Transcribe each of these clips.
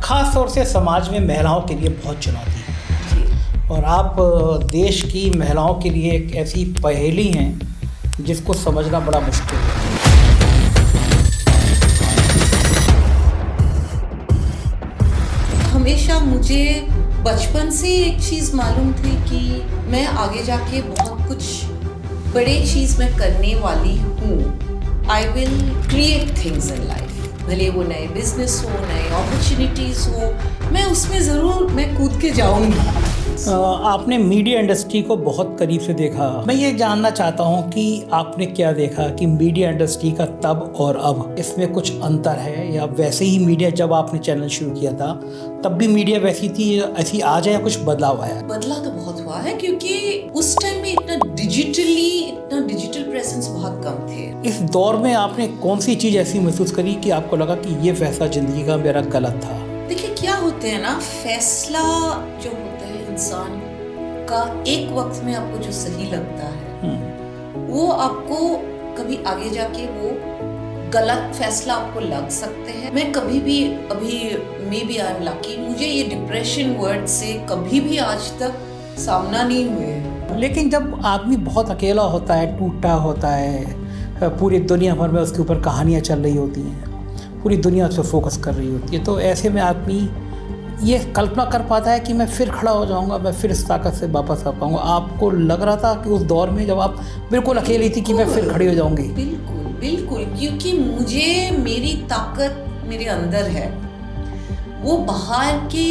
ख़ास तौर से समाज में महिलाओं के लिए बहुत चुनौती है और आप देश की महिलाओं के लिए एक ऐसी पहेली हैं जिसको समझना बड़ा मुश्किल है। हमेशा मुझे बचपन से एक चीज़ मालूम थी कि मैं आगे जाके बहुत कुछ बड़े चीज़ में करने वाली हूँ। I will create things in life, भले वो नए बिजनेस हो, नए अपॉर्चुनिटीज़ हो, मैं उसमें ज़रूर मैं कूद के जाऊँगी। आपने मीडिया इंडस्ट्री को बहुत करीब से देखा। मैं ये जानना चाहता हूँ कि आपने क्या देखा कि मीडिया इंडस्ट्री का तब और अब इसमें कुछ अंतर है, या वैसे ही मीडिया जब आपने चैनल शुरू किया था तब भी मीडिया वैसी थी, ऐसी आज है या कुछ बदलाव आया? बदलाव तो बहुत हुआ है क्योंकि उस टाइम में इतना डिजिटल प्रेजेंस बहुत कम थे। इस दौर में आपने कौन सी चीज़ ऐसी महसूस करी कि आपको लगा कि ये फैसला ज़िंदगी का मेरा गलत था? देखिए क्या होते हैं ना, फैसला जो होता है इंसान का एक वक्त में आपको जो सही लगता है वो आपको कभी आगे जाके वो गलत फैसला आपको लग सकते हैं। मैं कभी भी अभी maybe I am lucky, मुझे ये डिप्रेशन वर्ड से कभी भी आज तक सामना नहीं हुए। लेकिन जब आदमी बहुत अकेला होता है, टूटा होता है, पूरी दुनिया भर में उसके ऊपर कहानियाँ चल रही होती हैं, पूरी दुनिया उस पर फोकस कर रही होती है, तो ऐसे में आदमी ये कल्पना कर पाता है कि मैं फिर खड़ा हो जाऊंगा, मैं फिर इस ताकत से वापस आ पाऊंगा। आपको लग रहा था कि उस दौर में जब आप बिल्कुल अकेली थी कि मैं फिर खड़ी हो जाऊंगी? बिल्कुल, क्योंकि मुझे मेरी ताकत मेरे अंदर है, वो बाहर के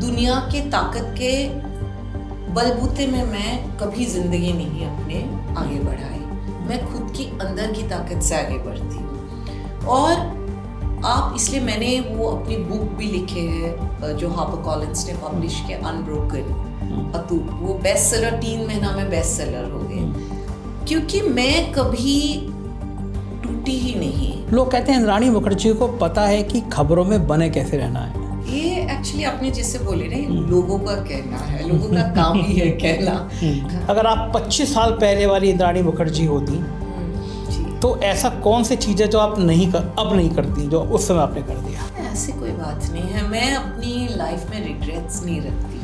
दुनिया के ताकत के बलबूते में मैं कभी जिंदगी नहीं अपने आगे बढ़ाई। मैं खुद की अंदर की ताकत से आगे बढ़ती हूँ। और आप इसलिए मैंने वो अपनी बुक भी लिखे है जो हार्पर कॉलिंस ने पब्लिश किया, अनब्रोकन, अतूट, वो बेस्ट सेलर 3 महीना में बेस्ट सेलर हो गए, क्योंकि मैं कभी टूटी ही नहीं। लोग कहते हैं इंद्राणी मुखर्जी को पता है कि खबरों में बने कैसे रहना है। ये एक्चुअली आपने जैसे बोले ना, लोगों का कहना है, लोगों का काम ही है कहना। अगर आप 25 साल पहले वाली इंद्राणी मुखर्जी होती तो ऐसा कौन सी चीज़ है जो आप अब नहीं करती जो उस समय आपने कर दिया? ऐसी कोई बात नहीं है, मैं अपनी लाइफ में रिग्रेट्स नहीं रखती।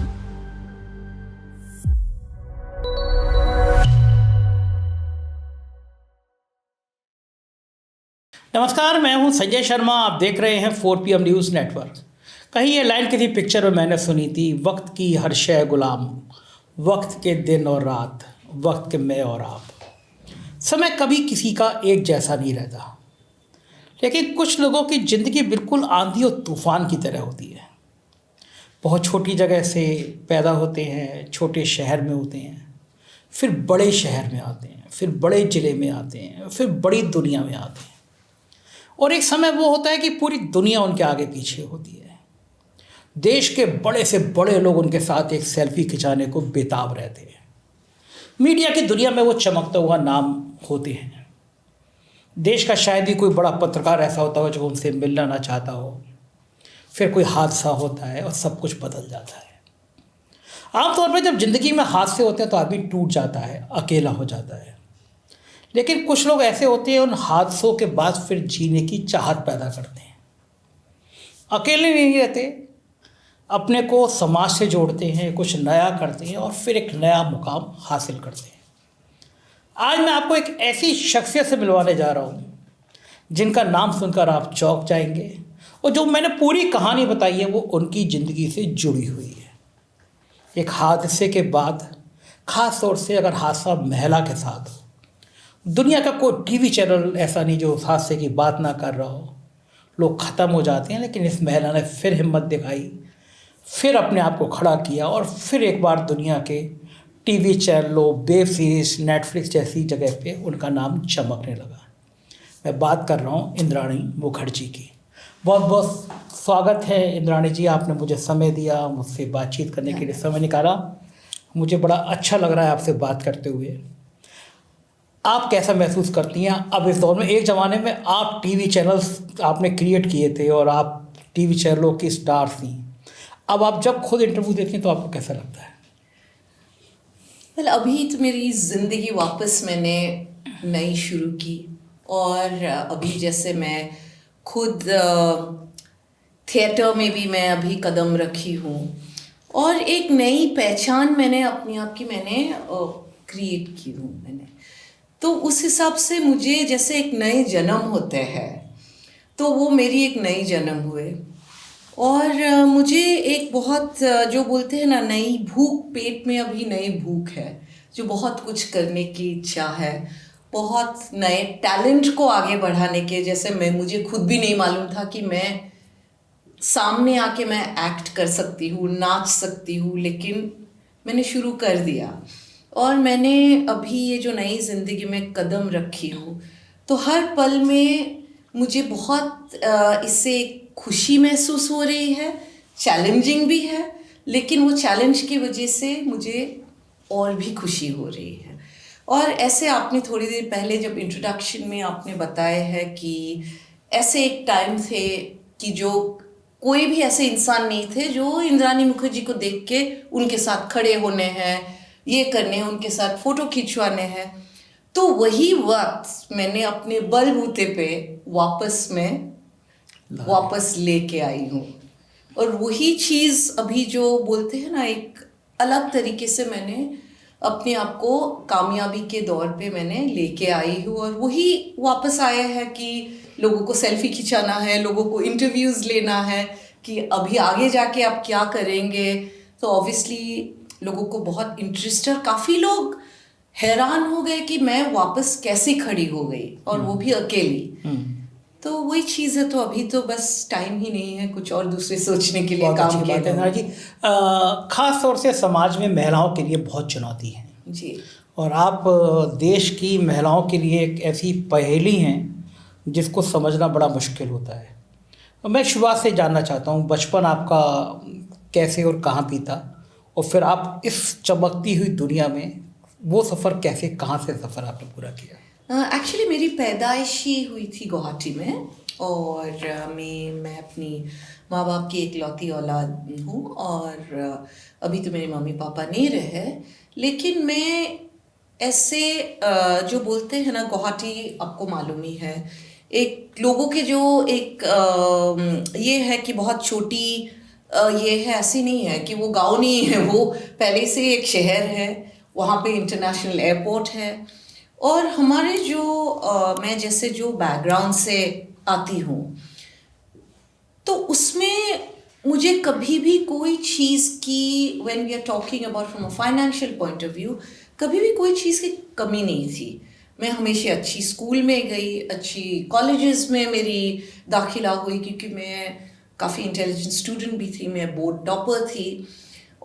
नमस्कार, मैं हूं संजय शर्मा, आप देख रहे हैं 4PM न्यूज़ नेटवर्क। कहीं ये लाइन किसी पिक्चर में मैंने सुनी थी, वक्त की हर शय गुलाम, वक्त के दिन और रात, वक्त के मैं और आप। समय कभी किसी का एक जैसा नहीं रहता, लेकिन कुछ लोगों की ज़िंदगी बिल्कुल आंधी और तूफ़ान की तरह होती है। बहुत छोटी जगह से पैदा होते हैं, छोटे शहर में होते हैं, फिर बड़े शहर में आते हैं, फिर बड़े ज़िले में आते हैं, फिर बड़ी दुनिया में आते हैं, और एक समय वो होता है कि पूरी दुनिया उनके आगे पीछे होती है। देश के बड़े से बड़े लोग उनके साथ एक सेल्फी खिंचाने को बेताब रहते हैं। मीडिया की दुनिया में वो चमकता हुआ नाम होते हैं। देश का शायद ही कोई बड़ा पत्रकार ऐसा होता हो जो उनसे मिलना ना चाहता हो। फिर कोई हादसा होता है और सब कुछ बदल जाता है। आमतौर पर जब ज़िंदगी में हादसे होते हैं तो आदमी टूट जाता है, अकेला हो जाता है। लेकिन कुछ लोग ऐसे होते हैं, उन हादसों के बाद फिर जीने की चाहत पैदा करते हैं। अकेले नहीं रहते, अपने को समाज से जोड़ते हैं, कुछ नया करते हैं और फिर एक नया मुकाम हासिल करते हैं। आज मैं आपको एक ऐसी शख्सियत से मिलवाने जा रहा हूँ जिनका नाम सुनकर आप चौंक जाएंगे, और जो मैंने पूरी कहानी बताई है वो उनकी ज़िंदगी से जुड़ी हुई है। एक हादसे के बाद, ख़ास तौर से अगर हादसा महिला के साथ हो, दुनिया का कोई टीवी चैनल ऐसा नहीं जो उस हादसे की बात ना कर रहा हो। लोग ख़त्म हो जाते हैं, लेकिन इस महिला ने फिर हिम्मत दिखाई, फिर अपने आप को खड़ा किया और फिर एक बार दुनिया के टीवी चैनलों, वेब सीरीज़, नेटफ्लिक्स जैसी जगह पे उनका नाम चमकने लगा। मैं बात कर रहा हूँ इंद्राणी मुखर्जी की। बहुत बहुत स्वागत है इंद्राणी जी, आपने मुझे समय दिया, मुझसे बातचीत करने के लिए समय निकाला। मुझे बड़ा अच्छा लग रहा है आपसे बात करते हुए। आप कैसा महसूस करती हैं अब इस दौर में? एक ज़माने में आप टीवी चैनल्स आपने क्रिएट किए थे और आप टीवी चैनलों की स्टार थी। अब आप जब खुद इंटरव्यू देती हैं तो आपको कैसा लगता है? अभी तो मेरी ज़िंदगी वापस मैंने नई शुरू की, और अभी जैसे मैं खुद थिएटर में भी मैं अभी कदम रखी हूँ और एक नई पहचान मैंने अपने आप की क्रिएट की हूँ मैंने। तो उस हिसाब से मुझे जैसे एक नए जन्म होते हैं तो वो मेरी एक नई जन्म हुए और मुझे एक बहुत जो बोलते हैं ना नई भूख, पेट में अभी नई भूख है, जो बहुत कुछ करने की इच्छा है, बहुत नए टैलेंट को आगे बढ़ाने के। जैसे मुझे खुद भी नहीं मालूम था कि मैं सामने आके मैं एक्ट कर सकती हूँ, नाच सकती हूँ, लेकिन मैंने शुरू कर दिया और मैंने अभी ये जो नई ज़िंदगी में कदम रखी हूँ तो हर पल में मुझे बहुत इससे खुशी महसूस हो रही है, चैलेंजिंग भी है, लेकिन वो चैलेंज की वजह से मुझे और भी खुशी हो रही है। और ऐसे आपने थोड़ी देर पहले जब इंट्रोडक्शन में आपने बताया है कि ऐसे एक टाइम थे कि जो कोई भी ऐसे इंसान नहीं थे जो इंद्राणी मुखर्जी को देख के उनके साथ खड़े होने हैं, ये करने हैं, उनके साथ फोटो खिंचवाने हैं। तो वही वक्त मैंने अपने बलबूते पे वापस लेके आई हूँ और वही चीज़ अभी जो बोलते हैं ना एक अलग तरीके से मैंने अपने आप को कामयाबी के दौर पे मैंने लेके आई हूँ और वही वापस आया है कि लोगों को सेल्फी खिंचाना है, लोगों को इंटरव्यूज़ लेना है कि अभी आगे जाके आप क्या करेंगे। तो ऑब्वियसली लोगों को बहुत इंटरेस्ट है, काफ़ी लोग हैरान हो गए कि मैं वापस कैसे खड़ी हो गई और वो भी अकेली। तो वही चीज़ है। तो अभी तो बस टाइम ही नहीं है कुछ और दूसरे सोचने के लिए, काम के लिए। इंदिरा जी, खास तौर से समाज में महिलाओं के लिए बहुत चुनौती है जी। और आप देश की महिलाओं के लिए एक ऐसी पहेली हैं जिसको समझना बड़ा मुश्किल होता है। तो मैं शुरुआत से जानना चाहता हूँ, बचपन आपका कैसे और कहाँ बीता और फिर आप इस चमकती हुई दुनिया में वो सफ़र कैसे, कहाँ से सफ़र आपने पूरा किया? एक्चुअली मेरी पैदाइश ही हुई थी गुवाहाटी में और मैं अपनी माँ बाप की इकलौती औलाद हूँ और अभी तो मेरे मम्मी पापा नहीं रहे, लेकिन मैं ऐसे जो बोलते हैं ना गुवाहाटी आपको मालूम ही है, एक लोगों के जो एक ये है कि बहुत छोटी ये है, ऐसी नहीं है कि वो गांव नहीं है, वो पहले से एक शहर है, वहाँ पे इंटरनेशनल एयरपोर्ट है। और हमारे जो मैं जैसे जो बैकग्राउंड से आती हूँ तो उसमें मुझे कभी भी कोई चीज़ की, when we are talking about from a financial point of view, कभी भी कोई चीज़ की कमी नहीं थी। मैं हमेशा अच्छी स्कूल में गई, अच्छी कॉलेजेस में मेरी दाखिला हुई क्योंकि मैं काफ़ी इंटेलिजेंट स्टूडेंट भी थी, मैं बोर्ड टॉपर थी।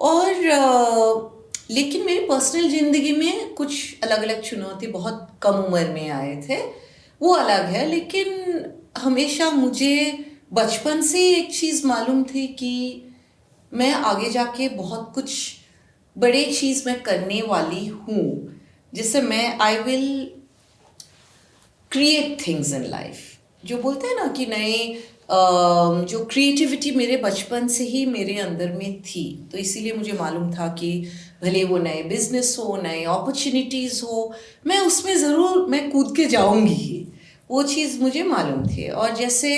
और लेकिन मेरी पर्सनल ज़िंदगी में कुछ अलग अलग चुनौती बहुत कम उम्र में आए थे, वो अलग है। लेकिन हमेशा मुझे बचपन से एक चीज़ मालूम थी कि मैं आगे जाके बहुत कुछ बड़े चीज़ मैं करने वाली हूँ, जिससे मैं I will create things in life. जो बोलते हैं ना कि नए जो क्रिएटिविटी मेरे बचपन से ही मेरे अंदर में थी, तो इसीलिए मुझे मालूम था कि भले वो नए बिजनेस हो, नए अपॉर्चुनिटीज़ हो, मैं उसमें ज़रूर मैं कूद के जाऊंगी ही, वो चीज़ मुझे मालूम थी। और जैसे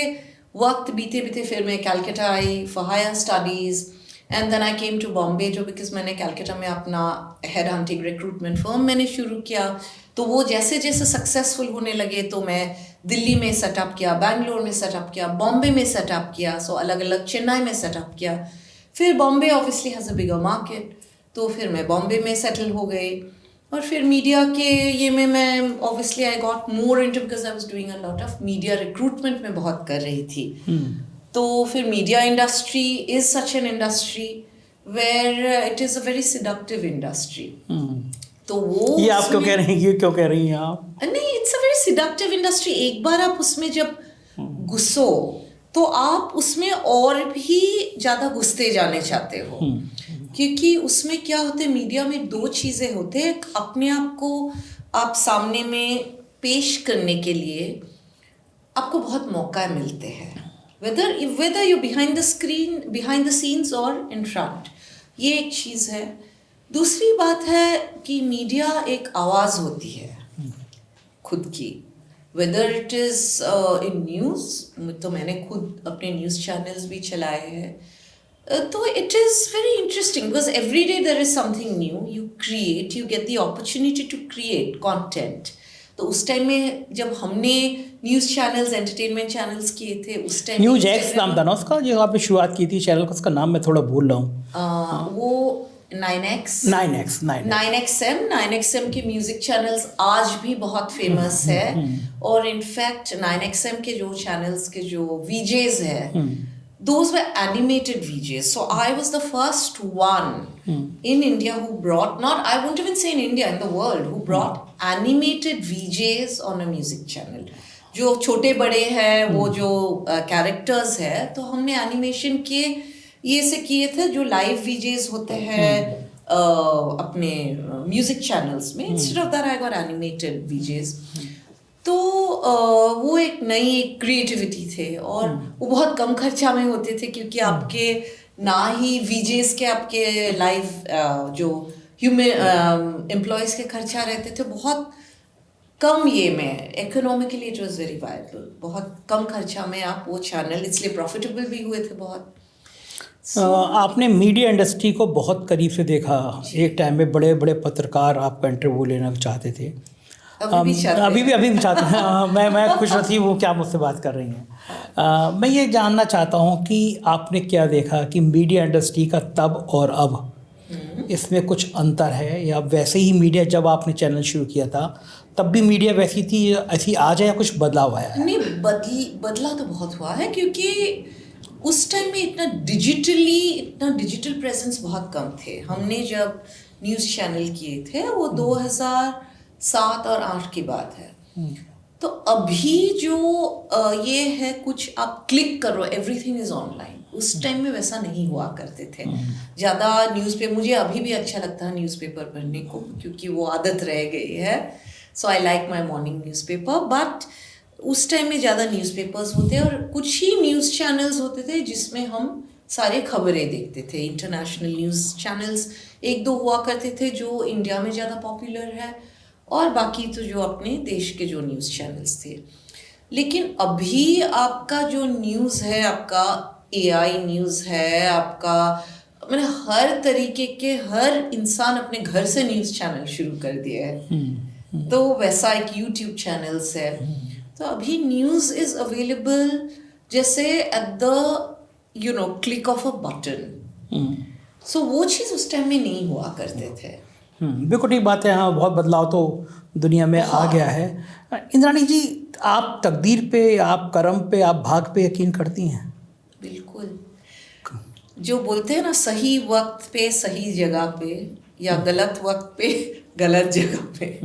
वक्त बीते बीते फिर मैं कलकत्ता आई for higher studies and then I came to Bombay, जो बिकॉज मैंने कलकत्ता में अपना हेड हंटिंग रिक्रूटमेंट फर्म मैंने शुरू किया। तो वो जैसे जैसे सक्सेसफुल होने लगे तो मैं दिल्ली में सेटअप किया, बैंगलोर में सेटअप किया, बॉम्बे में सेटअप किया, सो अलग अलग, चेन्नई में सेटअप किया। फिर Bombay obviously has a bigger market, तो फिर मैं बॉम्बे में सेटल हो गई। और फिर मीडिया के ये में मैं obviously I got more into, because I was doing a lot of media recruitment में बहुत कर रही थी। तो फिर media industry is such an industry where it is a very seductive industry. तो वो ये आप क्यों कह रही हैं, ये क्यों कह रही हैं आप? नहीं, it's a very seductive industry. एक बार आप उसमें जब घुसो तो आप उसमें और भी ज़्यादा घुसते जाने चाहते हो, क्योंकि उसमें क्या होते हैं, मीडिया में दो चीज़ें होते हैं। अपने आप को आप सामने में पेश करने के लिए आपको बहुत मौका मिलते हैं, whether you behind the screen, behind the scenes और इन फ्रंट, ये एक चीज़ है। दूसरी बात है कि मीडिया एक आवाज़ होती है खुद की, whether it is in news, तो मैंने खुद अपने न्यूज़ चैनल्स भी चलाए हैं। तो it is very interesting because every day there is something new, you create, you get the opportunity to create content. तो उस टाइम में जब हमने न्यूज़ चैनल्स, एंटरटेनमेंट चैनल्स किए थे, उस टाइम न्यूज एक्स नाम था ना उसका, जो आपने शुरुआत की थी चैनल का, उसका नाम मैं थोड़ा भूल रहा हूँ। वो 9X 9XM के म्यूजिक चैनल्स आज भी बहुत फेमस है। और इनफैक्ट 9XM के जो चैनल्स के जो वीजेस है, those were animated VJs. So I was the first one in India who brought, not I won't even say in India, in the world, who brought animated VJs on a music channel. जो छोटे बड़े हैं, वो जो characters है, तो हमने animation के ये से किए थे जो लाइव VJs होते हैं अपने म्यूजिक चैनल्स में। Instead of that I got animated VJs। तो वो एक नई क्रिएटिविटी थे और वो बहुत कम खर्चा में होते थे, क्योंकि आपके ना ही VJs के आपके लाइव जो ह्यूमन एम्प्लॉयज़ के खर्चा रहते थे, बहुत कम ये में economically it was very viable. बहुत कम खर्चा में आप वो चैनल, इसलिए प्रॉफिटेबल भी हुए थे बहुत। आपने मीडिया इंडस्ट्री को बहुत करीब से देखा। एक टाइम में बड़े बड़े पत्रकार आपका इंटरव्यू लेना चाहते थे, अभी भी चाहते हैं। मैं खुश नसीब हूँ कि आप मुझसे बात कर रही हैं। मैं ये जानना चाहता हूँ कि आपने क्या देखा कि मीडिया इंडस्ट्री का तब और अब इसमें कुछ अंतर है, या वैसे ही मीडिया जब आपने चैनल शुरू किया था तब भी मीडिया वैसी थी, ऐसी आज है, या कुछ बदलाव आया है? नहीं, बदला तो बहुत हुआ है, क्योंकि उस टाइम में इतना डिजिटल प्रेजेंस बहुत कम थे। हमने जब न्यूज़ चैनल किए थे वो 2007 और 8 की बात है। तो अभी जो ये है, कुछ आप क्लिक करो, एवरीथिंग इज ऑनलाइन। उस टाइम में वैसा नहीं हुआ करते थे। ज़्यादा न्यूज़पेपर, मुझे अभी भी अच्छा लगता है न्यूज़पेपर पढ़ने को, क्योंकि वो आदत रह गई है। So I like my morning newspaper. But उस टाइम में ज़्यादा न्यूज़पेपर्स होते और कुछ ही न्यूज़ चैनल्स होते थे जिसमें हम सारे खबरें देखते थे। इंटरनेशनल न्यूज़ चैनल्स 1-2 हुआ करते थे जो इंडिया में ज़्यादा पॉपुलर है, और बाकी तो जो अपने देश के जो न्यूज़ चैनल्स थे। लेकिन अभी आपका जो न्यूज़ है, आपका AI न्यूज़ है, आपका मैंने हर तरीके के, हर इंसान अपने घर से न्यूज़ चैनल शुरू कर दिया है। तो वैसा एक YouTube चैनल्स है। तो अभी न्यूज़ इज़ अवेलेबल जैसे at the click of a button. So वो चीज़ उस टाइम में नहीं हुआ करते थे। बिल्कुल ठीक बात है। हाँ, बहुत बदलाव तो दुनिया में आ गया है। इंद्राणी जी, आप तकदीर पे, आप कर्म पे, आप भाग पे यकीन करती हैं? बिल्कुल। जो बोलते हैं ना, सही वक्त पे सही जगह पे, या गलत वक्त पे गलत जगह पे,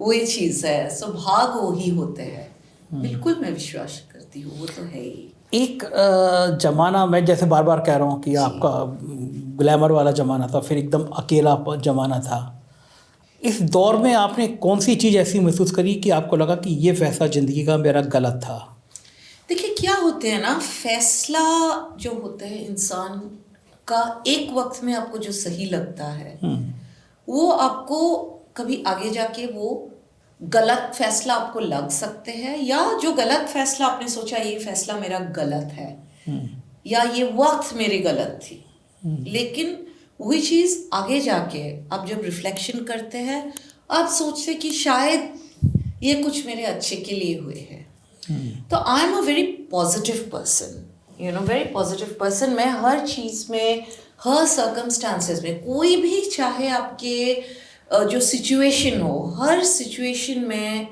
वही चीज़ है। सो भाग वो ही होते हैं। बिल्कुल मैं विश्वास करती हूँ, वो तो है ही। एक ज़माना, मैं जैसे बार बार कह रहा हूँ कि आपका ग्लैमर वाला ज़माना था, फिर एकदम अकेला ज़माना था। इस दौर में आपने कौन सी चीज़ ऐसी महसूस करी कि आपको लगा कि ये फैसला ज़िंदगी का मेरा गलत था? देखिए, क्या होते हैं ना, फैसला जो होता है इंसान का, एक वक्त में आपको जो सही लगता है वो आपको कभी आगे जाके वो गलत फैसला आपको लग सकते हैं, या जो गलत फैसला आपने सोचा ये फैसला मेरा गलत है, या ये वक्त मेरी गलत थी। लेकिन वही चीज़ आगे जाके आप जब रिफ्लेक्शन करते हैं, आप सोचते कि शायद ये कुछ मेरे अच्छे के लिए हुए हैं। तो I am a very positive person, very positive person. मैं हर चीज़ में, हर सर्कमस्टांसेस में, कोई भी चाहे आपके जो सिचुएशन हो, हर सिचुएशन में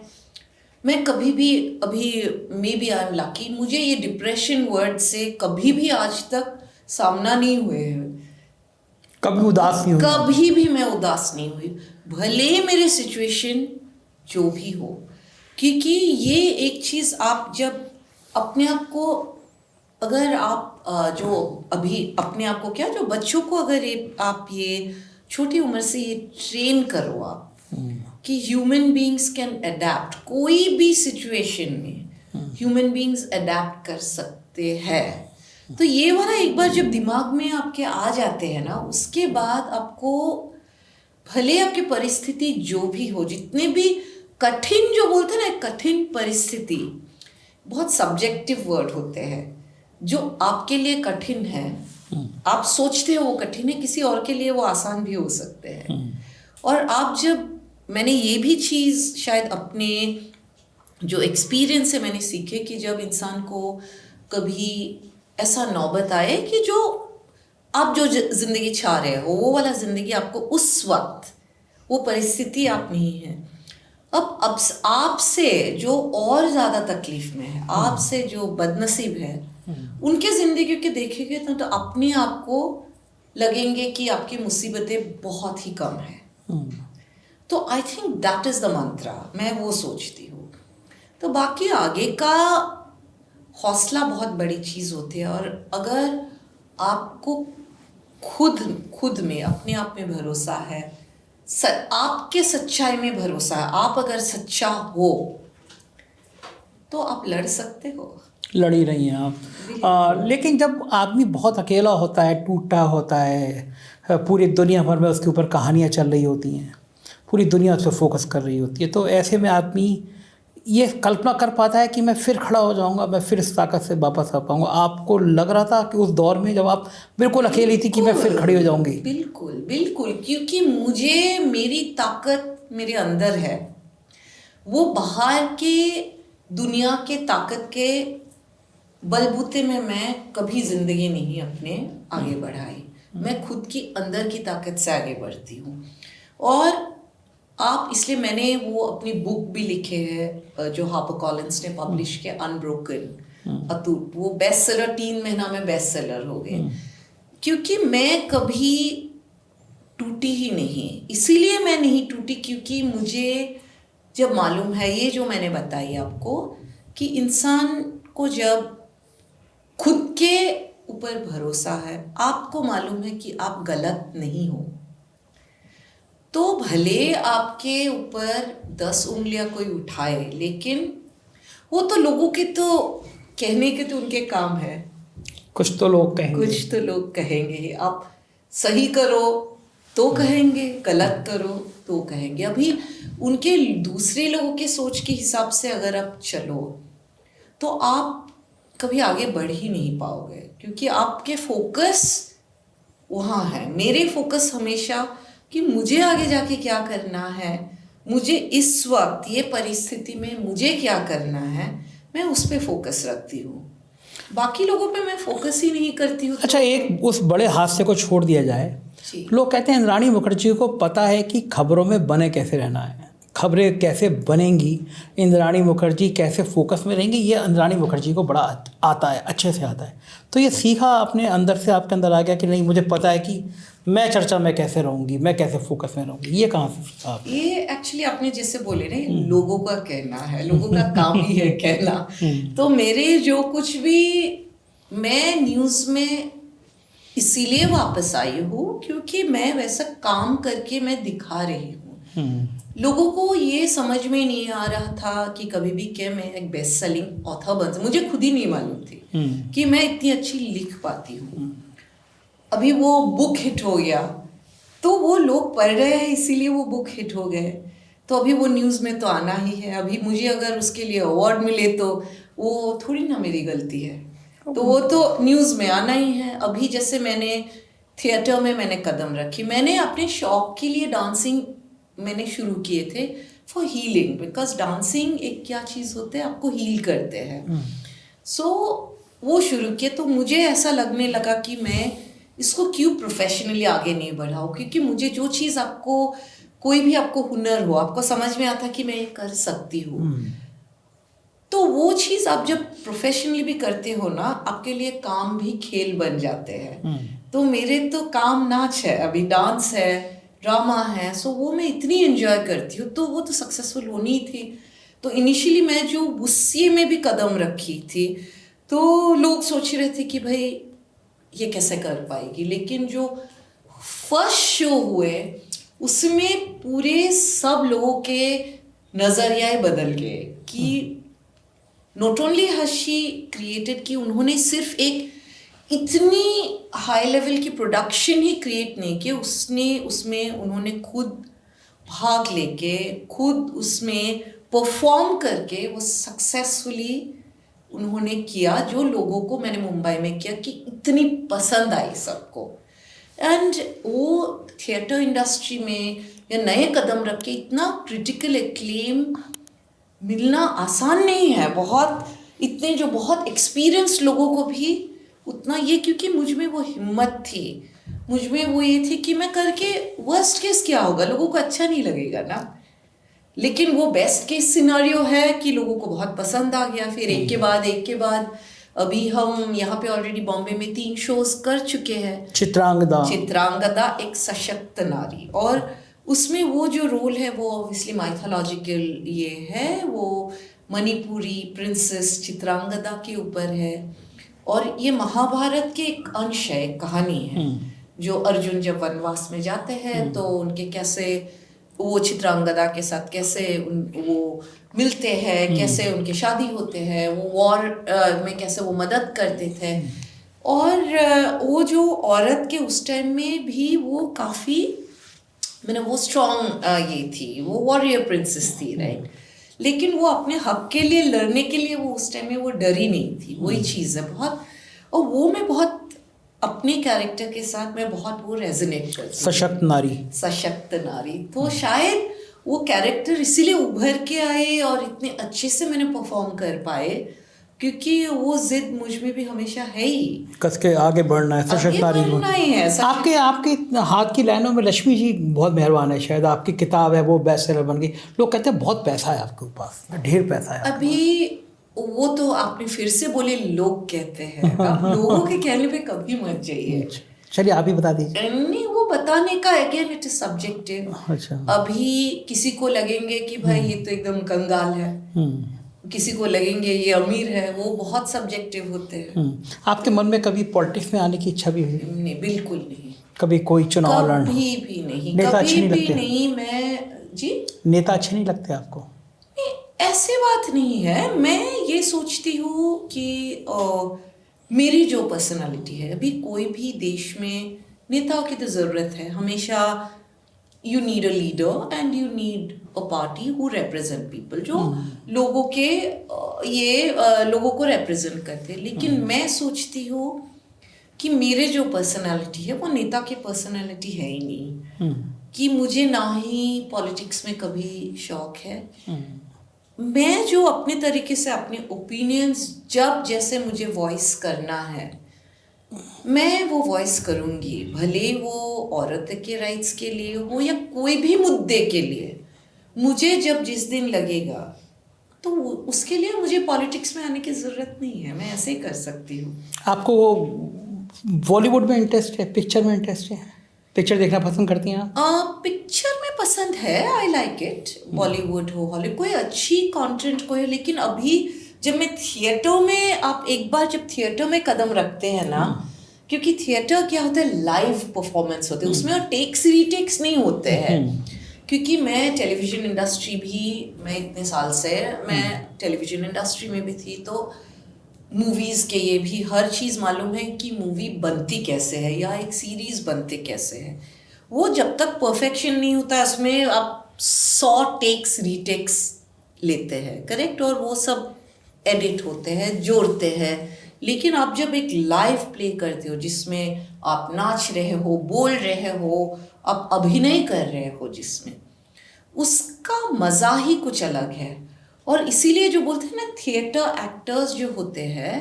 मैं कभी भी, अभी maybe I am lucky, मुझे ये डिप्रेशन वर्ड से कभी भी आज तक सामना नहीं हुए हैं। कभी उदास नहीं हुई? कभी भी मैं उदास नहीं हुई, भले मेरे सिचुएशन जो भी हो। क्योंकि ये एक चीज़, आप जब अपने आप को, अगर आप जो अभी अपने आप को क्या, जो बच्चों को अगर आप ये छोटी उम्र से ये ट्रेन करो आप कि ह्यूमन बीइंग्स कैन अडेप्ट, कोई भी सिचुएशन में ह्यूमन बीइंग्स अडेप्ट कर सकते हैं। तो ये वाला एक बार जब दिमाग में आपके आ जाते हैं ना, उसके बाद आपको भले आपकी परिस्थिति जो भी हो, जितने भी कठिन जो बोलते हैं ना, कठिन परिस्थिति बहुत सब्जेक्टिव वर्ड होते हैं। जो आपके लिए कठिन है, आप सोचते हो वो कठिन है, किसी और के लिए वो आसान भी हो सकते हैं। और आप जब, मैंने ये भी चीज़ शायद अपने जो एक्सपीरियंस है मैंने सीखे कि जब इंसान को कभी ऐसा नौबत आए कि जो आप जो जिंदगी चाह रहे हो वो वाला जिंदगी आपको उस वक्त, वो परिस्थिति आप नहीं है। अब आपसे जो और ज़्यादा तकलीफ में है, आपसे जो बदनसीब है, उनके ज़िंदगी के देखेंगे तो अपने आप को लगेंगे कि आपकी मुसीबतें बहुत ही कम हैं। तो I think that is the mantra, मैं वो सोचती हूँ। तो बाकी आगे का हौसला बहुत बड़ी चीज़ होती है। और अगर आपको खुद में, अपने आप में भरोसा है, आपके सच्चाई में भरोसा है, आप अगर सच्चा हो तो आप लड़ सकते हो। लड़ ही रही हैं आप। लेकिन जब आदमी बहुत अकेला होता है, टूटा होता है, पूरी दुनिया भर में उसके ऊपर कहानियाँ चल रही होती हैं, पूरी दुनिया उस पर फोकस कर रही होती है, तो ऐसे में आदमी ये कल्पना कर पाता है कि मैं फिर खड़ा हो जाऊंगा, मैं फिर इस ताकत से वापस आ पाऊंगा। आपको लग रहा था कि उस दौर में जब आप बिल्कुल अकेली थी कि मैं फिर खड़ी हो जाऊंगी? बिल्कुल बिल्कुल, क्योंकि मुझे, मेरी ताकत मेरे अंदर है, वो बाहर के दुनिया के ताकत के बलबूते में मैं कभी जिंदगी नहीं अपने आगे बढ़ाई। मैं खुद की अंदर की ताकत से आगे बढ़ती हूँ। और आप, इसलिए मैंने वो अपनी बुक भी लिखे है जो हार्पर कॉलिंस ने पब्लिश किया, अनब्रोकन, अटूट, वो बेस्ट सेलर, 3 महीना में बेस्ट सेलर हो गए। क्योंकि मैं कभी टूटी ही नहीं। इसीलिए मैं नहीं टूटी क्योंकि मुझे जब मालूम है, ये जो मैंने बताई आपको, कि इंसान को जब खुद के ऊपर भरोसा है, आपको मालूम है कि आप गलत नहीं हो, तो भले आपके ऊपर 10 उंगलियां कोई उठाए, लेकिन वो तो लोगों के तो कहने के तो उनके काम है। कुछ तो लोग कहेंगे। आप सही करो तो कहेंगे, गलत करो तो कहेंगे। अभी उनके दूसरे लोगों के सोच के हिसाब से अगर आप चलो तो आप कभी आगे बढ़ ही नहीं पाओगे, क्योंकि आपके फोकस वहाँ है। मेरे फोकस हमेशा कि मुझे आगे जाके क्या करना है, मुझे इस वक्त ये परिस्थिति में मुझे क्या करना है, मैं उस पे फोकस रखती हूँ। बाकी लोगों पे मैं फोकस ही नहीं करती हूँ। अच्छा, एक उस बड़े हादसे को छोड़ दिया जाए, लोग कहते हैं इंद्राणी मुखर्जी को पता है कि खबरों में बने कैसे रहना है, खबरें कैसे बनेंगी, इंद्राणी मुखर्जी कैसे फोकस में रहेंगी, ये इंद्राणी मुखर्जी को बड़ा आता है, अच्छे से आता है। तो ये सीखा अपने अंदर से आपके अंदर आ गया कि नहीं, मुझे पता है कि मैं चर्चा में कैसे रहूँगी, मैं कैसे फोकस में रहूँगी। ये कहाँ से सीखा आपने? ये एक्चुअली आपने जैसे बोले ना, लोगों का कहना है, लोगों का काम ही है कहना। तो मेरे जो कुछ भी, मैं न्यूज़ में इसीलिए वापस आई हूँ क्योंकि मैं वैसा काम करके मैं दिखा रही हूँ। लोगों को ये समझ में नहीं आ रहा था कि कभी भी क्या मैं एक बेस्ट सेलिंग ऑथर बन सकती। मुझे खुद ही नहीं मालूम थी कि मैं इतनी अच्छी लिख पाती हूँ। अभी वो बुक हिट हो गया तो वो लोग पढ़ रहे हैं, इसीलिए वो बुक हिट हो गए, तो अभी वो न्यूज़ में तो आना ही है। अभी मुझे अगर उसके लिए अवार्ड मिले तो वो थोड़ी ना मेरी गलती है, तो वो तो न्यूज़ में आना ही है। अभी जैसे मैंने थिएटर में मैंने कदम रखी, मैंने अपने शौक के लिए डांसिंग मैंने शुरू किए थे फॉर हीलिंग, बिकॉज डांसिंग एक क्या चीज़ होते हैं, आपको हील करते हैं। सो वो शुरू किए, तो मुझे ऐसा लगने लगा कि मैं इसको क्यों प्रोफेशनली आगे नहीं बढ़ाऊँ, क्योंकि मुझे जो चीज़, आपको कोई भी आपको हुनर हो, आपको समझ में आता कि मैं ये कर सकती हूँ, तो वो चीज़ आप जब प्रोफेशनली भी करते हो ना, आपके लिए काम भी खेल बन जाते हैं। तो मेरे तो काम नाच है, अभी डांस है, ड्रामा है, सो वो मैं इतनी एंजॉय करती हूँ, तो वो तो सक्सेसफुल होनी थी। तो इनिशियली मैं जो गुस्से में भी कदम रखी थी, तो लोग सोच रहे थे कि भाई ये कैसे कर पाएगी, लेकिन जो फर्स्ट शो हुए उसमें पूरे सब लोगों के नज़रिया बदल गए कि not only has she created, कि उन्होंने सिर्फ एक इतनी हाई लेवल की प्रोडक्शन ही क्रिएट नहीं की, उसमें उन्होंने खुद भाग लेके खुद उसमें परफॉर्म करके वो सक्सेसफुली उन्होंने किया, जो लोगों को मैंने मुंबई में किया कि इतनी पसंद आई सबको। एंड वो थिएटर इंडस्ट्री में या नए कदम रख के इतना क्रिटिकल एक्लेम मिलना आसान नहीं है। बहुत इतने जो बहुत एक्सपीरियंस्ड लोगों को भी उतना ये, क्योंकि मुझ में वो हिम्मत थी, मुझ में वो ये थी कि मैं करके वर्स्ट केस क्या होगा, लोगों को अच्छा नहीं लगेगा ना, लेकिन वो बेस्ट केस सिनेरियो है कि लोगों को बहुत पसंद आ गया। फिर एक के बाद अभी हम यहाँ पे ऑलरेडी बॉम्बे में 3 शोज कर चुके हैं। चित्रांगदा एक सशक्त नारी, और उसमें वो जो रोल है वो ऑब्वियसली माइथोलॉजिकल ये है, वो मणिपुरी प्रिंसेस चित्रांगदा के ऊपर है, और ये महाभारत के एक अंश है, एक कहानी है। जो अर्जुन जब वनवास में जाते हैं तो उनके कैसे वो चित्रांगदा के साथ कैसे वो मिलते हैं, कैसे उनके शादी होते हैं, वो वॉर में कैसे वो मदद करते थे। और वो जो औरत के उस टाइम में भी वो काफ़ी मैंने वो स्ट्रॉन्ग ये थी, वो वॉरियर प्रिंसेस थी, राइट। लेकिन वो अपने हक के लिए लड़ने के लिए वो उस टाइम में वो डरी नहीं थी, वही चीज़ है बहुत। और वो मैं बहुत अपने कैरेक्टर के साथ मैं बहुत वो रेजोनेट करती हूँ, सशक्त नारी। तो शायद वो कैरेक्टर इसीलिए उभर के आए और इतने अच्छे से मैंने परफॉर्म कर पाए, क्योंकि वो जिद मुझ में भी हमेशा है ही, कस के आगे बढ़ना है, सशक्त नारी है। आपके हाथ की लाइनों में लक्ष्मी जी बहुत मेहरबान है। शायद आपकी किताब है वो बेस्ट सेलर बन गई, लोग कहते हैं बहुत पैसा है आपके पास, ढेर पैसा है। अभी वो तो आपने फिर से बोले, लोग कहते हैं, आप लोगों के कहने पे कभी मत जाइए। चलिए आप ही बता दीजिए। नहीं, वो बताने का अगेन इट इज सब्जेक्टिव। अच्छा, अभी किसी को लगेंगे कि भाई ये तो एकदम कंगाल है, किसी को लगेंगे ये अमीर है, वो बहुत सब्जेक्टिव होते हैं। आपके मन में कभी पॉलिटिक्स में आने की इच्छा भी हुई? नहीं, बिल्कुल नहीं। कभी कोई चुनाव लड़ना? कभी भी नहीं, नेता कभी अच्छे नहीं भी लगते? नहीं। मैं जी, नेता अच्छे नहीं लगते आपको? ऐसी बात नहीं है। मैं ये सोचती हूँ कि मेरी जो पर्सनालिटी है, अभी कोई भी देश में नेताओं की तो ज़रूरत है हमेशा। You need a leader and you need a party who represent people, जो लोगों के लोगों को रिप्रेजेंट करते। लेकिन मैं सोचती हूँ कि मेरे जो पर्सनालिटी है वो नेता की पर्सनालिटी है ही नहीं, कि मुझे ना ही पॉलिटिक्स में कभी शौक है। मैं जो अपने तरीके से अपने ओपिनियंस जब जैसे मुझे वॉइस करना है, मैं वो वॉइस करूँगी, भले वो औरत के राइट्स के लिए हो या कोई भी मुद्दे के लिए। मुझे जब जिस दिन लगेगा तो उसके लिए मुझे पॉलिटिक्स में आने की ज़रूरत नहीं है, मैं ऐसे ही कर सकती हूँ। आपको बॉलीवुड में इंटरेस्ट है, पिक्चर में इंटरेस्ट है? पिक्चर देखना पसंद करती हैं आप? पिक्चर में पसंद है, आई लाइक इट। बॉलीवुड हो, हॉलीवुड, कोई अच्छी कंटेंट कोई, लेकिन अभी जब मैं थिएटर में, आप एक बार जब थिएटर में कदम रखते हैं ना, क्योंकि थिएटर क्या होता है, लाइव परफॉर्मेंस होते हैं उसमें, और टेक्स रीटेक्स नहीं होते हैं। क्योंकि मैं टेलीविज़न इंडस्ट्री भी, मैं इतने साल से मैं टेलीविज़न इंडस्ट्री में भी थी, तो मूवीज़ के ये भी हर चीज़ मालूम है कि मूवी बनती कैसे है या एक सीरीज़ बनते कैसे है। वो जब तक परफेक्शन नहीं होता, उसमें आप 100 टेक्स रीटेक्स लेते हैं, करेक्ट, और वो सब एडिट होते हैं, जोड़ते हैं। लेकिन आप जब एक लाइव प्ले करते हो जिसमें आप नाच रहे हो, बोल रहे हो, आप अभिनय कर रहे हो, जिसमें उसका मज़ा ही कुछ अलग है। और इसीलिए जो बोलते हैं ना, थिएटर एक्टर्स जो होते हैं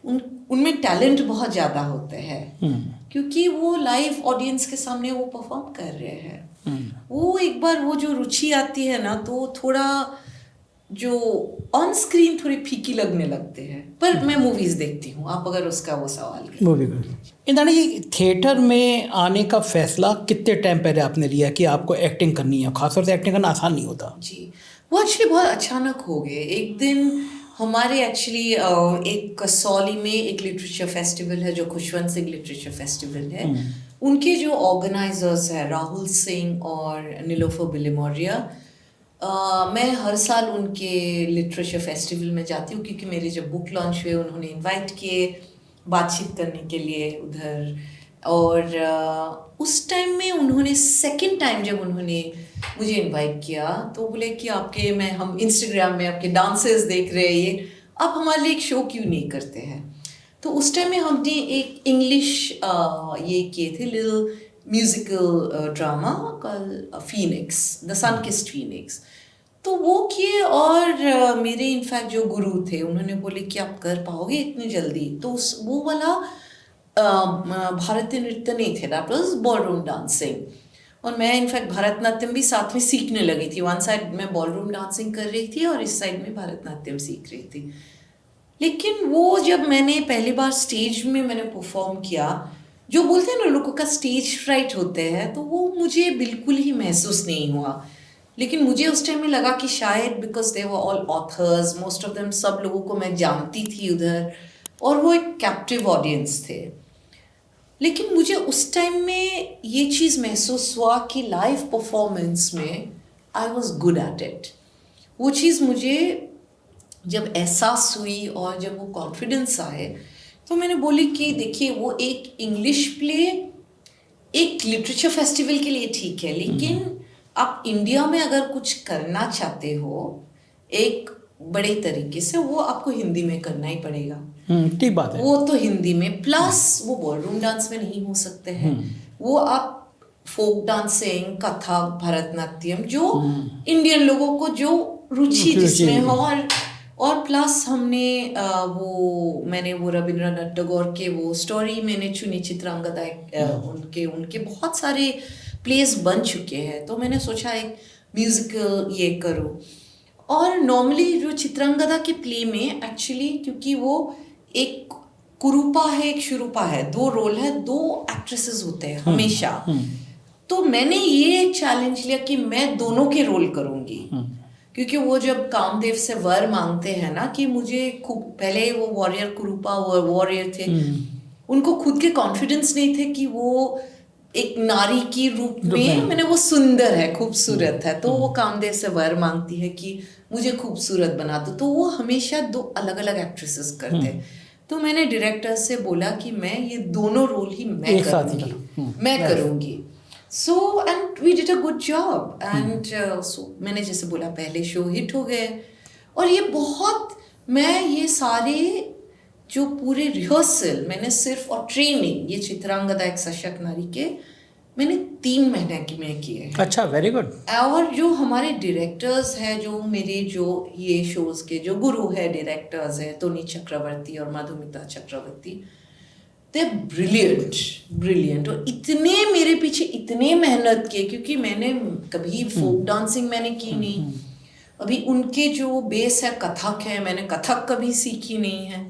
उनमें टैलेंट बहुत ज़्यादा होते हैं, क्योंकि वो लाइव ऑडियंस के सामने वो परफॉर्म कर रहे हैं। वो एक बार वो जो रुचि आती है ना, तो थोड़ा जो ऑन स्क्रीन थोड़ी फीकी लगने लगते हैं। पर मैं मूवीज़ देखती हूँ, आप अगर उसका वो सवाल करें। मूवी इंद्राणी जी, थिएटर में आने का फैसला कितने टाइम पहले आपने लिया कि आपको एक्टिंग करनी है? खासतौर से एक्टिंग करना आसान नहीं होता। जी, वो एक्चुअली बहुत अचानक हो गए। एक दिन हमारे एक्चुअली एक कसौली में एक लिटरेचर फेस्टिवल है, जो खुशवंत सिंह लिटरेचर फेस्टिवल है। उनके जो ऑर्गेनाइजर्स हैं राहुल सिंह और नीलोफर बिलिमोरिया, मैं हर साल उनके लिटरेचर फेस्टिवल में जाती हूँ, क्योंकि मेरे जब बुक लॉन्च हुए उन्होंने इनवाइट किए बातचीत करने के लिए उधर। और उस टाइम में उन्होंने सेकंड टाइम जब उन्होंने मुझे इनवाइट किया तो बोले कि हम इंस्टाग्राम में आपके डांसेस देख रहे हैं, ये आप हमारे लिए एक शो क्यों नहीं करते हैं। तो उस टाइम में हमने एक इंग्लिश ये किए थे little musical drama called Phoenix, the sun kissed Phoenix, तो वो किए। और मेरे इनफैक्ट जो गुरु थे उन्होंने बोले कि आप कर पाओगे इतनी जल्दी, तो वो वाला भारतीय नृत्य नहीं थे, दैट वाज बॉलरूम डांसिंग। और मैं इनफैक्ट भरतनाट्यम भी साथ में सीखने लगी थी। वन साइड मैं बॉलरूम डांसिंग कर रही थी और इस साइड में भरतनाट्यम सीख रही थी। लेकिन वो जब मैंने पहली बार स्टेज में मैंने परफॉर्म किया, जो बोलते हैं ना लोगों का स्टेज फ्राइट होते हैं, तो वो मुझे बिल्कुल ही महसूस नहीं हुआ। लेकिन मुझे उस टाइम में लगा कि शायद because they were all authors, most of them, सब लोगों को मैं जानती थी उधर, और वो एक कैप्टिव ऑडियंस थे। लेकिन मुझे उस टाइम में ये चीज़ महसूस हुआ कि लाइव परफॉर्मेंस में I was good at it. वो चीज़ मुझे जब एहसास हुई और जब वो कॉन्फिडेंस आए, तो मैंने बोली कि देखिए वो एक इंग्लिश प्ले एक लिटरेचर फेस्टिवल के लिए ठीक है, लेकिन आप इंडिया में अगर कुछ करना चाहते हो एक बड़े तरीके से, वो आपको हिंदी में करना ही पड़ेगा। ठीक बात है। वो तो हिंदी में, प्लस वो बॉलरूम डांस में नहीं हो सकते हैं। वो आप फोक डांसिंग, कथक, भरतनाट्यम, जो इंडियन लोगों को जो रुचि जिसमें हो, और प्लस मैंने वो रविंद्रनाथ टैगोर के वो स्टोरी मैंने चुनी, चित्रांगदा, उनके बहुत सारे प्लेस बन चुके हैं, तो मैंने सोचा एक म्यूजिकल ये करूँ। और नॉर्मली जो चित्रांगदा के प्ले में एक्चुअली, क्योंकि वो एक कुरूपा है एक शुरूपा है, दो रोल है, दो एक्ट्रेसेस होते हैं हमेशा, तो मैंने ये एक चैलेंज लिया कि मैं दोनों के रोल करूँगी। क्योंकि वो जब कामदेव से वर मांगते हैं ना कि मुझे खूब, पहले वो वॉरियर कुरूपा वॉरियर थे, उनको खुद के कॉन्फिडेंस नहीं थे कि वो एक नारी की रूप में मैंने वो सुंदर है, खूबसूरत है, तो वो कामदेव से वर मांगती है कि मुझे खूबसूरत बना दो, तो वो हमेशा दो अलग अलग एक्ट्रेसेस करते। तो मैंने डायरेक्टर से बोला कि मैं ये दोनों रोल ही मैं करूँगी। So and we did a good job and so मैंने जैसे बोला पहले शो हिट हो गए। और ये बहुत, मैं ये सारे जो पूरे रिहर्सल मैंने सिर्फ, और ट्रेनिंग, ये चित्रांगदा एक सशक्त नारी के मैंने 3 महीने की में किए। अच्छा, वेरी गुड। और जो हमारे डायरेक्टर्स हैं, जो मेरे जो ये शोज के जो गुरु है डायरेक्टर्स हैं, टोनी चक्रवर्ती और मधुमिता चक्रवर्ती, दे ब्रिलियंट। और इतने मेरे पीछे इतने मेहनत किए, क्योंकि मैंने कभी फोक डांसिंग मैंने की नहीं, अभी उनके जो बेस है कथक है, मैंने कथक कभी सीखी नहीं है,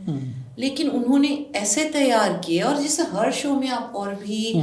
लेकिन उन्होंने ऐसे तैयार किए। और जैसे हर शो में आप और भी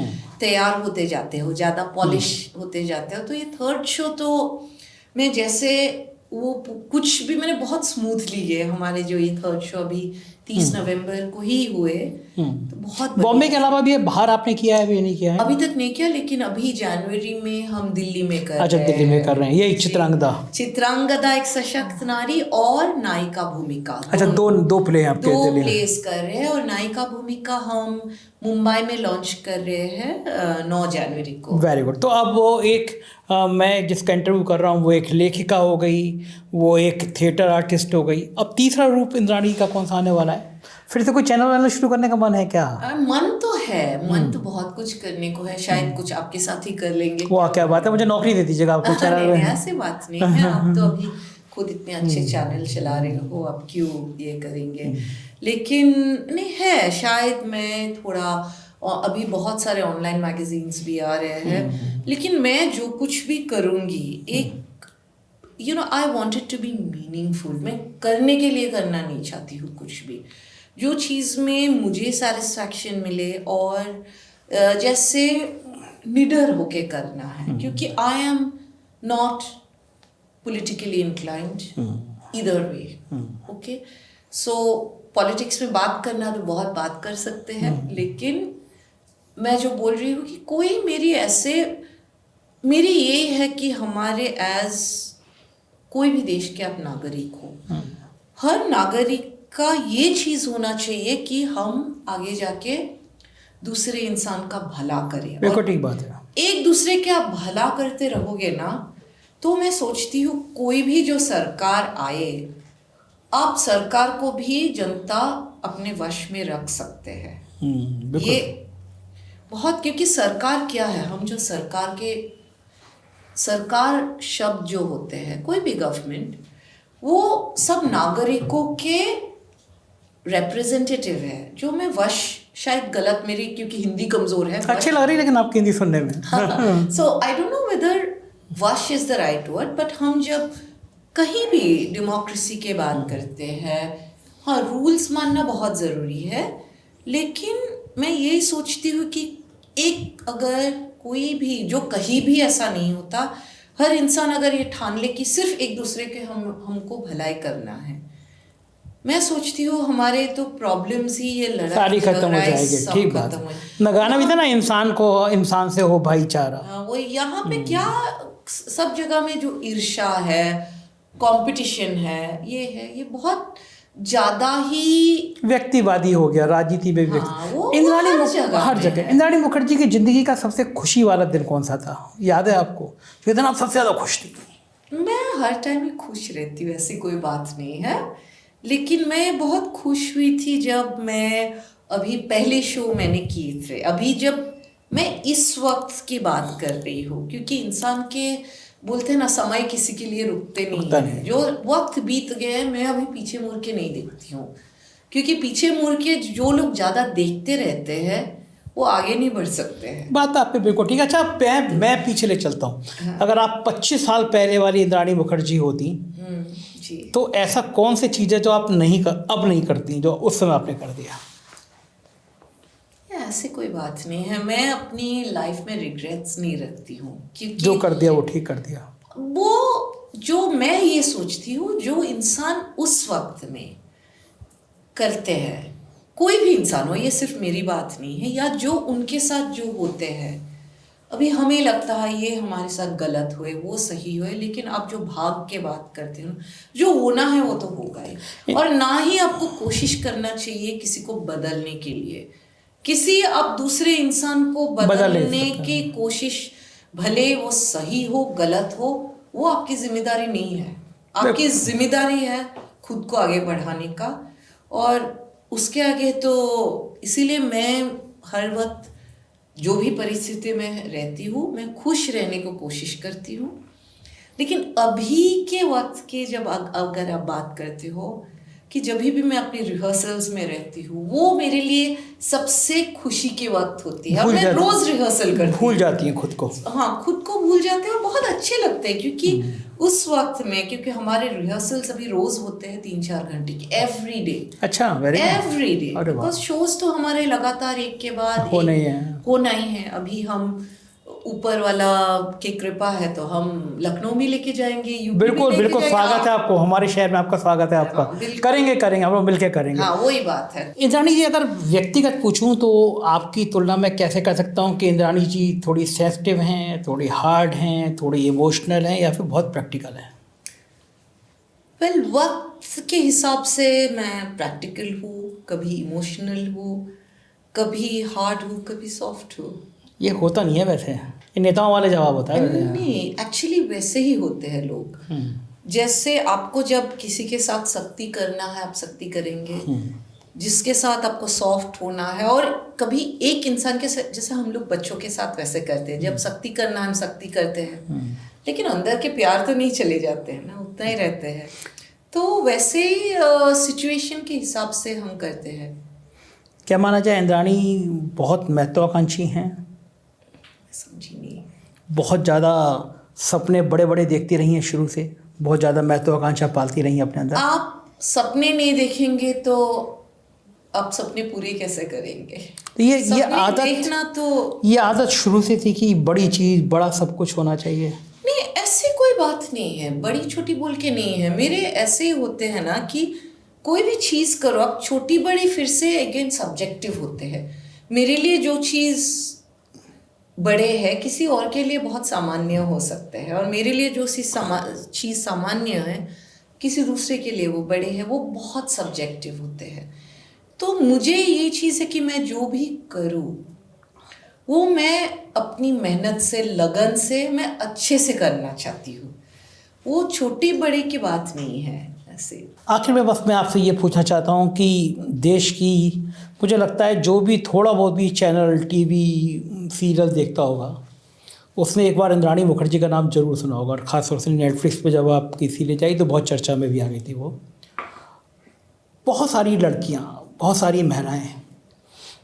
तैयार होते जाते हो, ज़्यादा पॉलिश होते जाते हो, तो ये थर्ड शो तो मैं जैसे वो कुछ भी मैंने बहुत स्मूथली किए। हमारे जो ये थर्ड शो अभी 30 नवंबर को ही हुए, तो बहुत। बॉम्बे के अलावा भी बाहर आपने किया है? अभी नहीं किया है? अभी तक नहीं किया, लेकिन अभी जनवरी में हम दिल्ली में कर रहे हैं। अच्छा, दिल्ली में कर रहे हैं। ये चित्रांगदा एक सशक्त नारी और नायिका भूमिका। अच्छा, दो प्ले आपके दो प्लेस कर रहे हैं, और नायिका भूमिका हम मुंबई में लॉन्च कर रहे हैं 9 जनवरी को। Very good. तो अब वो एक मैं जिसका इंटरव्यू कर रहा हूँ वो एक लेखिका हो गई, वो एक थिएटर आर्टिस्ट हो गई, अब तीसरा रूप इंद्राणी का कौन सा आने वाला है? फिर से कोई चैनल शुरू करने का मन है क्या? मन तो है, मन तो बहुत कुछ करने को है, शायद कुछ आपके साथ ही कर लेंगे। वाह, क्या बात है, मुझे नौकरी दे दीजिएगा आपको चैनल में। ऐसी बात नहीं है, आप तो अभी खुद इतने अच्छे चैनल चला रहे हो, आप क्यों ये करेंगे। लेकिन नहीं है, शायद मैं थोड़ा, अभी बहुत सारे ऑनलाइन मैगजीन्स भी आ रहे हैं, लेकिन मैं जो कुछ भी करूँगी एक I wanted to be meaningful. मैं करने के लिए करना नहीं चाहती हूँ कुछ भी, जो चीज़ में मुझे सेटिस्फैक्शन मिले और जैसे निडर होके करना है, क्योंकि I am not politically inclined either way. Okay, so politics में बात करना तो बहुत बात कर सकते हैं, लेकिन मैं जो बोल रही हूँ कि कोई मेरी ये है कि हमारे एज कोई भी देश के आप नागरिक हो, हर नागरिक का ये चीज़ होना चाहिए कि हम आगे जाके दूसरे इंसान का भला करे। बिल्कुल ठीक बात है। एक दूसरे के आप भला करते रहोगे ना, तो मैं सोचती हूँ कोई भी जो सरकार आए, आप सरकार को भी जनता अपने वश में रख सकते हैं। बिल्कुल। ये बहुत, क्योंकि सरकार क्या है, हम जो सरकार शब्द जो होते हैं, कोई भी गवर्नमेंट, वो सब नागरिकों के रिप्रेजेंटेटिव है। जो मैं वश, शायद गलत मेरी, क्योंकि हिंदी कमजोर है, अच्छी लग रही है लेकिन आपकी हिंदी सुनने में। सो आई डोंट नो वेदर वश is the right word, but हम जब कहीं भी डेमोक्रेसी के बात करते हैं, हाँ रूल्स मानना बहुत ज़रूरी है, लेकिन मैं यही सोचती हूँ कि एक अगर कोई भी, जो कहीं भी ऐसा नहीं होता, हर इंसान अगर ये ठान ले कि सिर्फ एक दूसरे के हमको भलाई करना है, मैं सोचती हूँ हमारे तो प्रॉब्लम्स ही, ये लड़ाई सारी खत्म हो जाएगी। ठीक बात है। ना गाना भी था ना, इंसान को इंसान से हो भाईचारा। वो यहाँ पे क्या, सब जगह में जो ईर्ष्या है, कंपटीशन है, ये बहुत ज्यादा ही व्यक्तिवादी हो गया, राजनीति में भी। हर जगह इंद्राणी मुखर्जी की जिंदगी का सबसे खुशी वाला दिन कौन सा था, याद है आपको? जो दिन आप सबसे ज्यादा खुश थी? मैं हर टाइम ही खुश रहती हूँ, ऐसी कोई बात नहीं है, लेकिन मैं बहुत खुश हुई थी जब मैं अभी पहले शो मैंने किए थे, अभी जब मैं इस वक्त की बात कर रही हूँ, क्योंकि इंसान के बोलते हैं ना, समय किसी के लिए रुकते नहीं है। जो वक्त बीत गए, मैं अभी पीछे मुड़ के नहीं देखती हूँ, क्योंकि पीछे मुड़ के जो लोग ज़्यादा देखते रहते हैं वो आगे नहीं बढ़ सकते हैं। बात आप पे बिल्कुल ठीक है। अच्छा, मैं पीछे ले चलता हूँ। हाँ। अगर आप 25 साल पहले वाली इंद्राणी मुखर्जी होती जी, तो ऐसा कौन सी चीज़ है जो आप अब नहीं करती, जो उस समय आपने कर दिया? ऐसी कोई बात नहीं है, मैं अपनी लाइफ में रिग्रेट्स नहीं रखती हूँ, क्योंकि जो कर दिया वो ठीक कर दिया। वो जो मैं ये सोचती हूँ, जो इंसान उस वक्त में करते हैं, कोई भी इंसान हो, ये सिर्फ मेरी बात नहीं है, या जो उनके साथ जो होते हैं, अभी हमें लगता है ये हमारे साथ गलत हुए, वो सही हुए, लेकिन आप जो भाग के बात करते हो, जो होना है वो तो होगा ही, और ना ही आपको कोशिश करना चाहिए किसी को बदलने के लिए। किसी आप दूसरे इंसान को बदलने की कोशिश, भले वो सही हो गलत हो, वो आपकी जिम्मेदारी नहीं है। आपकी जिम्मेदारी है खुद को आगे बढ़ाने का, और उसके आगे तो इसीलिए मैं हर वक्त जो भी परिस्थिति में रहती हूँ, मैं खुश रहने को कोशिश करती हूँ। लेकिन अभी के वक्त के जब अगर आप बात करते हो कि जब भी मैं अपनी रिहर्सल्स में रहती हूँ, वो मेरे लिए सबसे खुशी के वक्त होती है। मैं रोज रिहर्सल करती हूँ, भूल जाती हैं खुद को। हाँ, खुद को भूल जाते हैं, और बहुत अच्छे लगते हैं, क्योंकि उस वक्त में, क्योंकि हमारे रिहर्सल्स अभी रोज होते हैं 3-4 घंटे की, एवरी डे। अच्छा, एवरी डे, बिकॉज शोज तो हमारे लगातार एक के बाद होना ही है। अभी हम ऊपर वाला की कृपा है तो हम लखनऊ में लेके जाएंगे, यूपी बिल्कुल बिल्कुल, स्वागत है आपको हमारे शहर में, आपका स्वागत है आपका। करेंगे हम लोग मिलके करेंगे। हाँ, वही बात है। इंद्राणी जी, अगर व्यक्तिगत पूछूं तो आपकी तुलना में कैसे कर सकता हूं कि इंद्राणी जी थोड़ी सेंसिटिव हैं, थोड़ी हार्ड हैं, थोड़ी इमोशनल हैं, या फिर बहुत प्रैक्टिकल हैं? वेल, वक्त के हिसाब से मैं प्रैक्टिकल हूँ, कभी इमोशनल हूँ, कभी हार्ड हूँ, कभी सॉफ्ट हूँ। ये होता नहीं है वैसे, ये नेताओं वाले जवाब होता है। नहीं, एक्चुअली वैसे ही होते हैं लोग। जैसे आपको जब किसी के साथ सख्ती करना है, आप सख्ती करेंगे, जिसके साथ आपको सॉफ्ट होना है, और कभी एक इंसान के साथ, जैसे हम लोग बच्चों के साथ वैसे करते हैं, जब सख्ती करना है हम सख्ती करते हैं, लेकिन अंदर के प्यार तो नहीं चले जाते हैं ना, उतना ही रहते हैं। तो वैसे ही सिचुएशन के हिसाब से हम करते हैं। क्या माना जाए, इंद्राणी बहुत महत्वाकांक्षी हैं? समझी नहीं। बहुत ज़्यादा सपने बड़े बड़े देखती रही हैं शुरू से, बहुत ज़्यादा महत्वाकांक्षा पालती रही हैं अपने अंदर। आप सपने नहीं देखेंगे तो आप सपने पूरे कैसे करेंगे? तो ये आदत देखना, तो ये आदत शुरू से थी कि बड़ी चीज़, बड़ा सब कुछ होना चाहिए? नहीं, ऐसी कोई बात नहीं है, बड़ी छोटी बोल के नहीं है। मेरे ऐसे ही होते हैं ना कि कोई भी चीज़ करो आप, छोटी बड़ी फिर से अगेन सब्जेक्टिव होते हैं। मेरे लिए जो चीज़ बड़े है, किसी और के लिए बहुत सामान्य हो सकते हैं, और मेरे लिए जो चीज़ सामान्य है, किसी दूसरे के लिए वो बड़े हैं, वो बहुत सब्जेक्टिव होते हैं। तो मुझे ये चीज़ है कि मैं जो भी करूँ वो मैं अपनी मेहनत से, लगन से मैं अच्छे से करना चाहती हूँ। वो छोटी बड़े की बात नहीं है ऐसे। आखिर में बस मैं आपसे ये पूछना चाहता हूँ कि देश की, मुझे लगता है जो भी थोड़ा बहुत भी चैनल, टीवी, सीरियल देखता होगा, उसने एक बार इंद्राणी मुखर्जी का नाम जरूर सुना होगा, और ख़ास तौर से नेटफ्लिक्स पे जब आप की सीरीज आई तो बहुत चर्चा में भी आ गई थी वो। बहुत सारी लड़कियाँ, बहुत सारी महिलाएं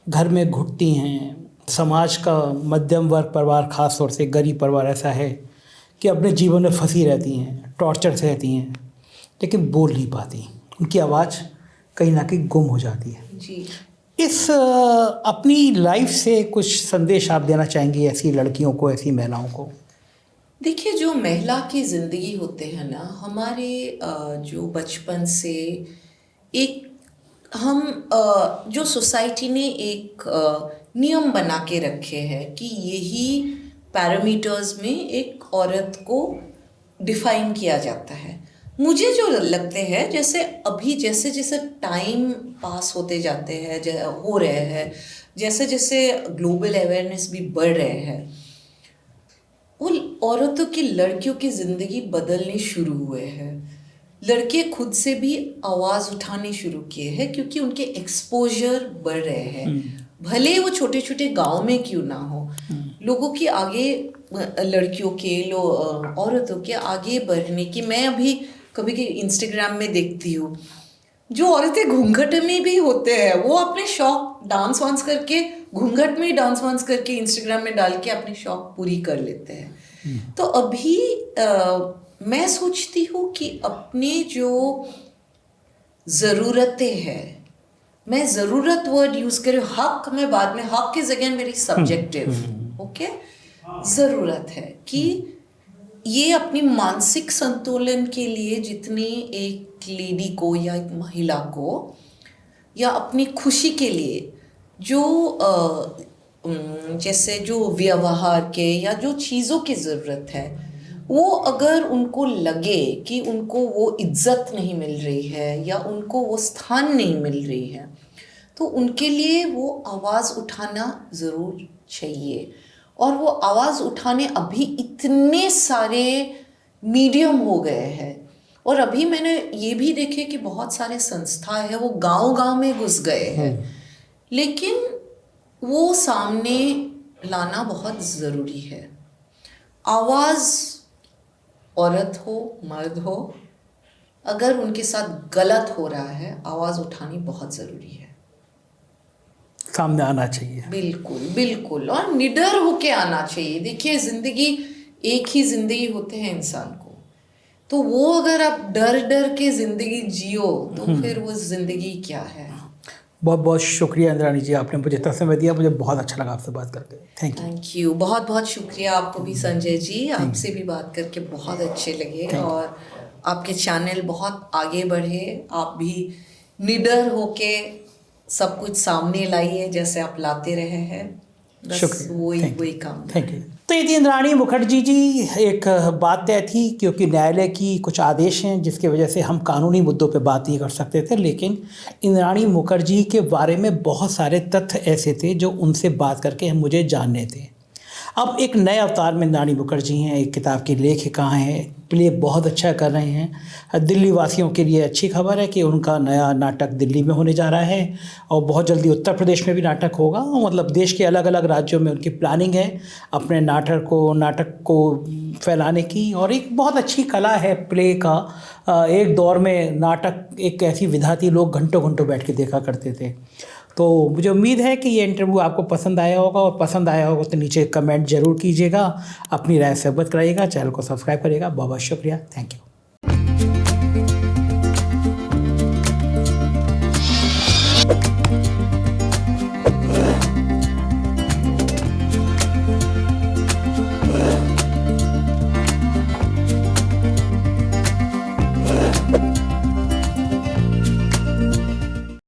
घर में घुटती हैं। समाज का मध्यम वर्ग परिवार, ख़ास तौर से गरीब परिवार ऐसा है कि अपने जीवन में फंसी रहती हैं, टॉर्चर सहती हैं, लेकिन बोल नहीं पाती। उनकी आवाज़ कहीं ना कहीं गुम हो जाती है। जी। इस अपनी लाइफ से कुछ संदेश आप देना चाहेंगे ऐसी लड़कियों को, ऐसी महिलाओं को? देखिए, जो महिला की ज़िंदगी होते हैं ना, हमारे जो बचपन से एक हम जो सोसाइटी ने एक नियम बना के रखे हैं कि यही पैरामीटर्स में एक औरत को डिफाइन किया जाता है। मुझे जो लगते हैं, जैसे अभी जैसे जैसे टाइम पास होते जाते हैं, हो रहे हैं, जैसे जैसे ग्लोबल अवेयरनेस भी बढ़ रहे हैं, वो औरतों की, लड़कियों की ज़िंदगी बदलने शुरू हुए हैं। लड़के खुद से भी आवाज़ उठाने शुरू किए हैं क्योंकि उनके एक्सपोजर बढ़ रहे हैं। भले वो छोटे छोटे गांव में क्यों ना हो, लोगों की आगे, लड़कियों के, औरतों के आगे बढ़ने की, मैं अभी कभी कभी इंस्टाग्राम में देखती हूँ, जो औरतें घूंघट में भी होते हैं, वो अपने शौक डांस वांस करके, घूंघट में डांस वांस करके इंस्टाग्राम में डाल के अपने शौक पूरी कर लेते हैं। तो अभी मैं सोचती हूँ कि अपने जो ज़रूरतें हैं, मैं ज़रूरत वर्ड यूज़ करूँ, हक मैं बाद में, हक की जगह मेरी सब्जेक्टिव, ओके, ज़रूरत है कि ये अपनी मानसिक संतुलन के लिए जितनी एक लेडी को या एक महिला को, या अपनी खुशी के लिए जो जैसे जो व्यवहार के या जो चीज़ों की ज़रूरत है, वो अगर उनको लगे कि उनको वो इज्जत नहीं मिल रही है या उनको वो स्थान नहीं मिल रही है, तो उनके लिए वो आवाज़ उठाना ज़रूर चाहिए। और वो आवाज़ उठाने अभी इतने सारे मीडियम हो गए हैं, और अभी मैंने ये भी देखे कि बहुत सारे संस्था है वो गांव-गांव में घुस गए हैं, लेकिन वो सामने लाना बहुत ज़रूरी है। आवाज़, औरत हो मर्द हो, अगर उनके साथ गलत हो रहा है, आवाज़ उठानी बहुत ज़रूरी है, सामने आना चाहिए। बिल्कुल बिल्कुल, और निडर होके आना चाहिए। देखिए, ज़िंदगी, एक ही ज़िंदगी होते हैं इंसान को, तो वो अगर आप डर डर के ज़िंदगी जियो तो फिर वो ज़िंदगी क्या है। बहुत बहुत शुक्रिया इंद्राणी जी, आपने मुझे इतना समय दिया, मुझे बहुत अच्छा लगा आपसे बात करके। थैंक यू, बहुत बहुत शुक्रिया आपको भी संजय जी, आपसे भी बात करके बहुत अच्छे लगे, और आपके चैनल बहुत आगे बढ़े, आप भी निडर होके सब कुछ सामने लाइए जैसे आप लाते रहे हैं, बस वही काम। Thank you. तो ये थी इंद्राणी मुखर्जी जी। एक बात तय थी, क्योंकि न्यायालय की कुछ आदेश हैं जिसकी वजह से हम कानूनी मुद्दों पे बात नहीं कर सकते थे, लेकिन इंद्राणी मुखर्जी के बारे में बहुत सारे तथ्य ऐसे थे जो उनसे बात करके मुझे जानने थे। अब एक नए अवतार में इंद्राणी मुखर्जी हैं, एक किताब की लेखिका हैं, प्ले बहुत अच्छा कर रहे हैं। दिल्ली वासियों के लिए अच्छी खबर है कि उनका नया नाटक दिल्ली में होने जा रहा है, और बहुत जल्दी उत्तर प्रदेश में भी नाटक होगा। मतलब देश के अलग अलग राज्यों में उनकी प्लानिंग है अपने नाटक को फैलाने की, और एक बहुत अच्छी कला है प्ले का। एक दौर में नाटक एक ऐसी विधा थी, लोग घंटों घंटों बैठ के देखा करते थे। तो मुझे उम्मीद है कि ये इंटरव्यू आपको पसंद आया होगा, और पसंद आया होगा तो नीचे कमेंट ज़रूर कीजिएगा, अपनी राय से अवगत कराइएगा, चैनल को सब्सक्राइब करिएगा। बहुत बहुत शुक्रिया, थैंक यू।